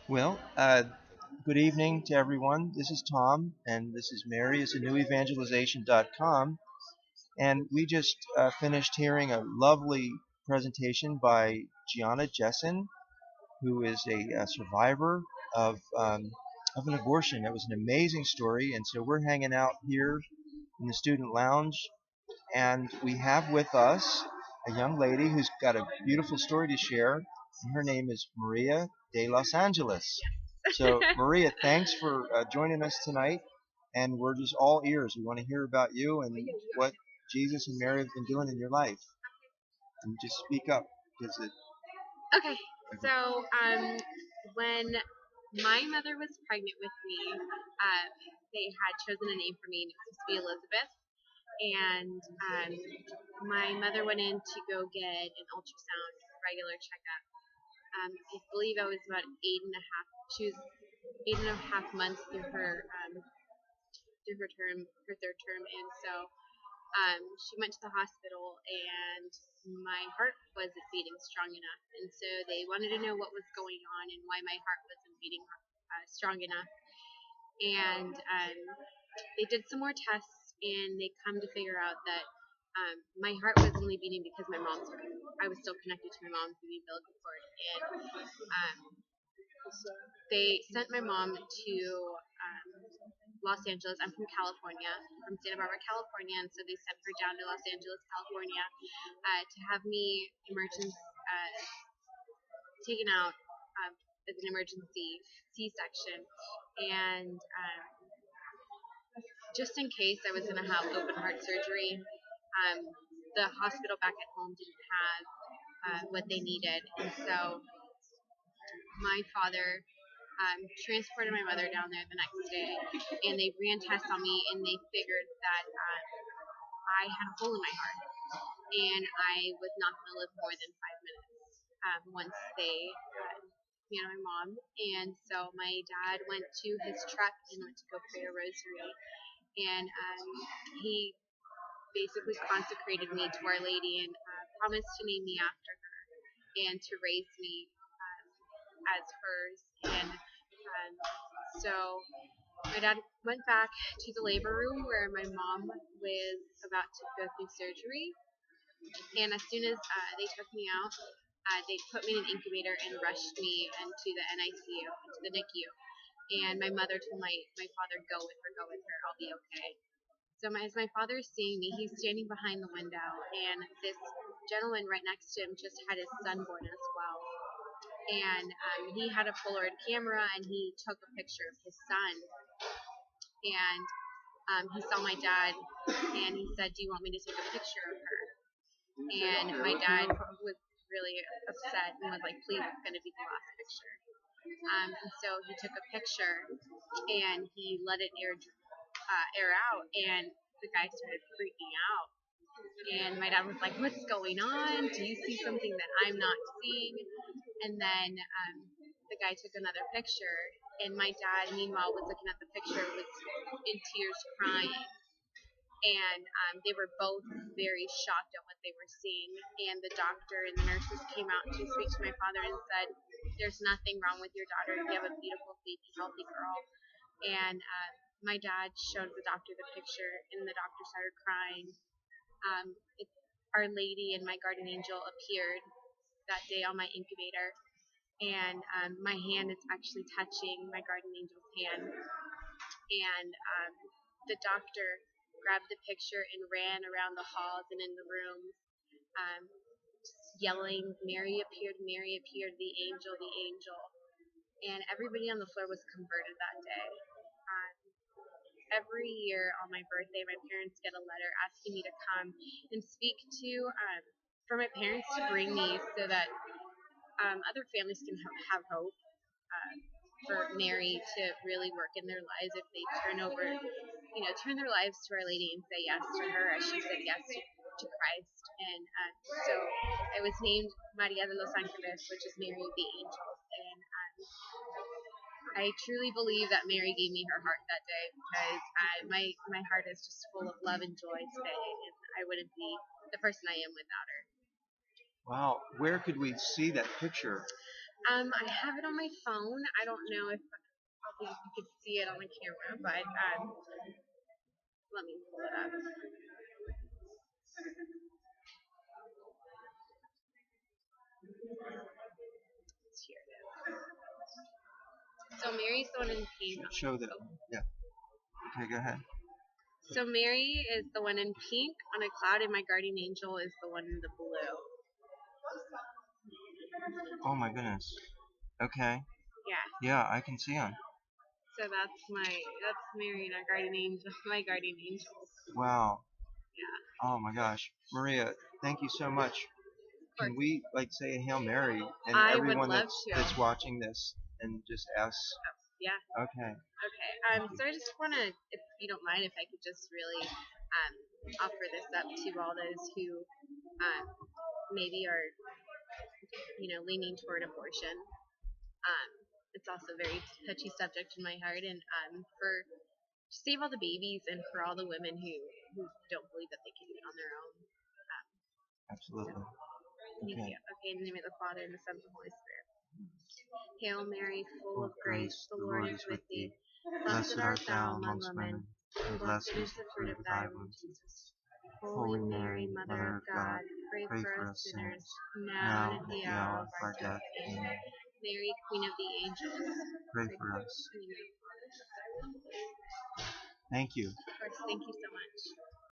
Well, good evening to everyone. This is Tom, and this is Mary. It's a newevangelization.com, and we just finished hearing a lovely presentation by Gianna Jessen, who is a survivor of of an abortion. It was an amazing story, and so we're hanging out here in the student lounge, and we have with us a young lady who's got a beautiful story to share, and her name is Maria de Los Angeles. So, Maria, thanks for joining us tonight, and we're just all ears. We want to hear about you and what Jesus and Mary have been doing in your life. And just speak up, because it. Okay, so when my mother was pregnant with me, they had chosen a name for me, and it was supposed to be Elizabeth. And my mother went in to go get an ultrasound, regular checkup. I believe I was about eight and a half. She was 8.5 months through her term, her third term, and so she went to the hospital, and my heart wasn't beating strong enough, and so they wanted to know what was going on and why my heart wasn't beating strong enough. And they did some more tests, and they come to figure out that my heart was only beating because I was still connected to my mom through the umbilical cord, and um, they sent my mom to Los Angeles. I'm from California, from Santa Barbara, California, and so they sent her down to Los Angeles, California, to have me taken out as an emergency C-section, and just in case I was going to have open heart surgery. The hospital back at home didn't have what they needed, and so my father transported my mother down there the next day, and they ran tests on me, and they figured that I had a hole in my heart, and I was not going to live more than 5 minutes once they my mom. And so my dad went to his truck and went to go pray a rosary, and he basically consecrated me to Our Lady and promised to name me after her and to raise me as hers. And so my dad went back to the labor room where my mom was about to go through surgery. And as soon as they took me out, they put me in an incubator and rushed me into the NICU, into the NICU. And my mother told my father, go with her, I'll be okay. So as my father's seeing me, he's standing behind the window, and this gentleman right next to him just had his son born as well. And he had a Polaroid camera, and he took a picture of his son. And he saw my dad, and he said, "Do you want me to take a picture of her?" And my dad was really upset and was like, "Please, it's going to be the last picture." And so he took a picture, and he let it air out, and the guy started freaking out. And my dad was like, "What's going on? Do you see something that I'm not seeing?" And then the guy took another picture, and my dad, meanwhile, was looking at the picture, was in tears, crying. And they were both very shocked at what they were seeing. And the doctor and the nurses came out to speak to my father and said, "There's nothing wrong with your daughter. You have a beautiful, baby, healthy girl." And my dad showed the doctor the picture, and the doctor started crying. Our Lady and my guardian angel appeared that day on my incubator, and my hand is actually touching my guardian angel's hand. And the doctor grabbed the picture and ran around the halls and in the rooms, um, yelling, "Mary appeared, Mary appeared, the angel, the angel." And everybody on the floor was converted that day. Um, every year on my birthday, my parents get a letter asking me to come and speak to, for my parents to bring me so that other families can have hope, for Mary to really work in their lives if they turn their lives to Our Lady and say yes to her as she said yes to Christ. And so I was named Maria de los Angeles, which is Mary the Angel. And I truly believe that Mary gave me her heart that day, because my heart is just full of love and joy today, and I wouldn't be the person I am without her. Wow, where could we see that picture? I have it on my phone. I don't know if you could see it on the camera, but let me pull it up. Here it is. So Mary's the one in pink. Show them. Yeah. Okay, go ahead. So Mary is the one in pink on a cloud, and my guardian angel is the one in the blue. Oh my goodness. Okay. Yeah. Yeah, I can see them. So that's Mary and our guardian angel, my guardian angels. Wow. Yeah. Oh my gosh. Maria, thank you so much. Of Can course. we like say a Hail Mary and I would everyone love that's to. watching this and just ask? Yeah. Okay. Okay. Thank you. So I just want to, if you don't mind, if I could just really offer this up to all those who maybe are, leaning toward abortion. Um, it's also a very touchy subject in my heart, and for to save all the babies and for all the women who don't believe that they can do it on their own. Absolutely. Thank Okay. you. Okay, in the name of the Father, and the Son, and the Holy Spirit. Hail Mary, full Full of of grace, grace, the the Lord Lord is is with with thee. thee. Blessed Blessed art art thou thou among amongst women, women, and and blessed blessed is is the the fruit fruit of of thy thy womb, womb. Jesus. Holy Holy Mary, Mary, Mother Mother of of God, God, pray pray for for us us sinners, sinners, now and now at at the the hour hour of of our our death. death. Amen. Amen. Mary, Queen of the Angels, Pray pray for for us. us. In the name of the Father, and the Son, and the Holy Spirit. Thank you. Of course, thank you so much.